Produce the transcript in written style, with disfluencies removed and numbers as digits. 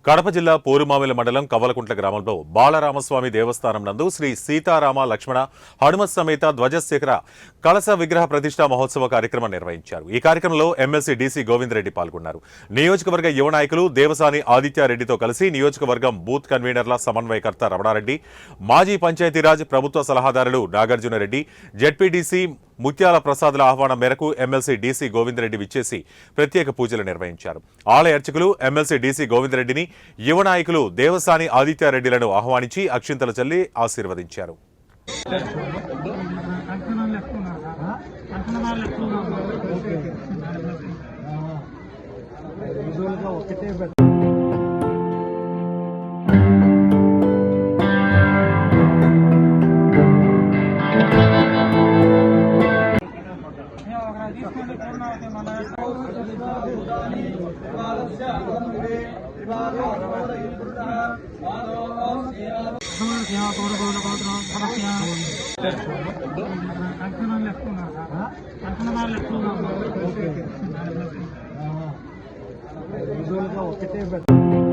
కడప జిల్లా పోరుమామిల మండలం కవలకుంట్ల గ్రామంలో బాలరామస్వామి దేవస్థానం నందు శ్రీ సీతారామ లక్ష్మణ హనుమత్ సమేత ధ్వజశేఖర కలశ విగ్రహ ప్రతిష్ఠా మహోత్సవ కార్యక్రమం నిర్వహించారు. ఈ కార్యక్రమంలో ఎమ్మెల్సీ డీసీ గోవిందరెడ్డి పాల్గొన్నారు. నియోజకవర్గ యువ నాయకులు దేవసాని ఆదిత్యారెడ్డితో కలిసి నియోజకవర్గం బూత్ కన్వీనర్ల సమన్వయకర్త రమణారెడ్డి, మాజీ పంచాయతీరాజ్ ప్రభుత్వ సలహాదారులు నాగార్జునరెడ్డి, జెడ్పీటీసీ ముత్యాల ప్రసాద్ల ఆహ్వానం మేరకు ఎమ్మెల్సీ డీసీ గోవిందరెడ్డి విచ్చేసి ప్రత్యేక పూజలు నిర్వహించారు. ఆలయ అర్చకులు ఎమ్మెల్సీ డీసీ గోవిందరెడ్డిని, యువ నాయకులు దేవసాని ఆదిత్యారెడ్డిలను ఆహ్వానించి అక్షింతలు చల్లి ఆశీర్వదించారు. ఒకటే